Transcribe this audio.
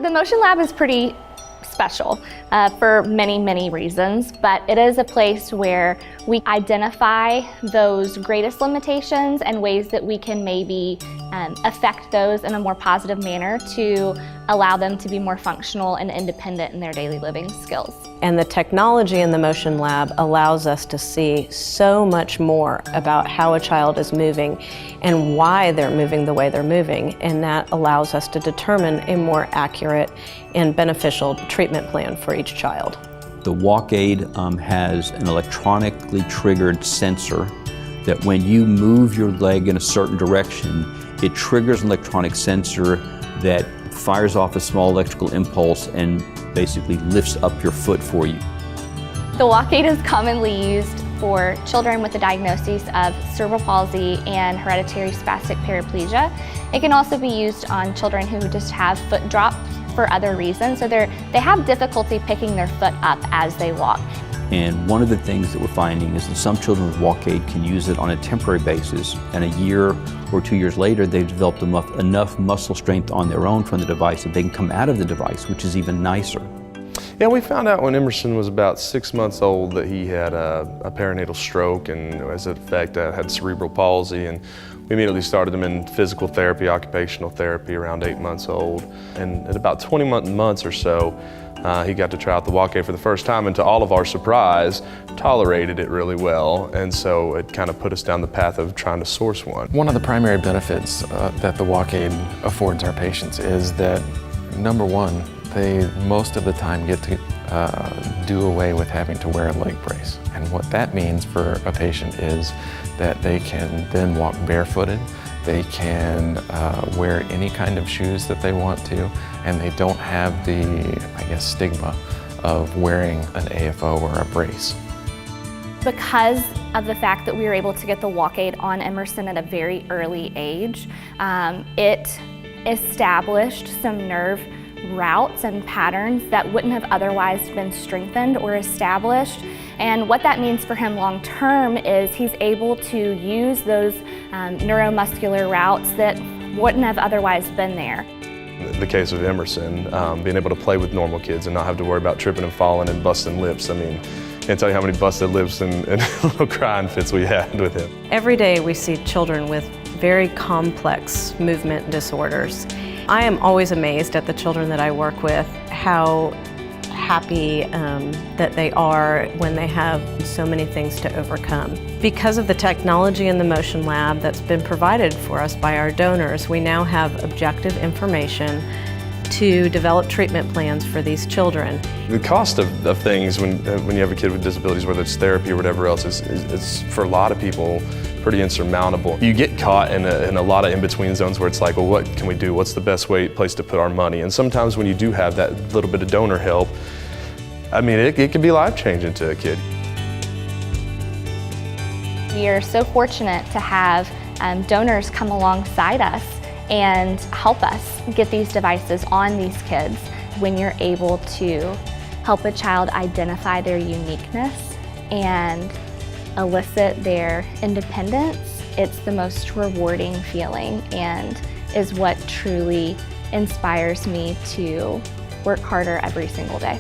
The Motion Lab is pretty special for many, many reasons, but it is a place where we identify those greatest limitations and ways that we can maybe affect those in a more positive manner to allow them to be more functional and independent in their daily living skills. And the technology in the Motion Lab allows us to see so much more about how a child is moving and why they're moving the way they're moving, and that allows us to determine a more accurate and beneficial treatment plan for each child. The walk aid has an electronically triggered sensor that when you move your leg in a certain direction, it triggers an electronic sensor that fires off a small electrical impulse and basically lifts up your foot for you. The walk aid is commonly used for children with a diagnosis of cerebral palsy and hereditary spastic paraplegia. It can also be used on children who just have foot drop for other reasons, so they have difficulty picking their foot up as they walk. And one of the things that we're finding is that some children with walk aid can use it on a temporary basis, and a year or 2 years later they've developed enough muscle strength on their own from the device that they can come out of the device, which is even nicer. Yeah, we found out when Emerson was about 6 months old that he had a perinatal stroke, and as an effect had cerebral palsy, and we immediately started him in physical therapy, occupational therapy around 8 months old. And at about 20 months or so, he got to try out the walk aid for the first time, and to all of our surprise, tolerated it really well. And so it kind of put us down the path of trying to source one. One of the primary benefits that the walk aid affords our patients is that, number one, they most of the time get to do away with having to wear a leg brace. And what that means for a patient is that they can then walk barefooted, they can wear any kind of shoes that they want to, and they don't have the, stigma of wearing an AFO or a brace. Because of the fact that we were able to get the walk aid on Emerson at a very early age, it established some nerve routes and patterns that wouldn't have otherwise been strengthened or established. And what that means for him long term is he's able to use those neuromuscular routes that wouldn't have otherwise been there. The case of Emerson, being able to play with normal kids and not have to worry about tripping and falling and busting lips. I mean, can't tell you how many busted lips and little crying fits we had with him. Every day we see children with very complex movement disorders. I am always amazed at the children that I work with, how happy that they are when they have so many things to overcome. Because of the technology in the Motion Lab that's been provided for us by our donors, we now have objective information to develop treatment plans for these children. The cost of things when you have a kid with disabilities, whether it's therapy or whatever else, is for a lot of people pretty insurmountable. You get caught in a lot of in-between zones where it's like, well, what can we do? What's the best place to put our money? And sometimes when you do have that little bit of donor help, I mean, it can be life-changing to a kid. We are so fortunate to have donors come alongside us and help us get these devices on these kids. When you're able to help a child identify their uniqueness and elicit their independence, it's the most rewarding feeling and is what truly inspires me to work harder every single day.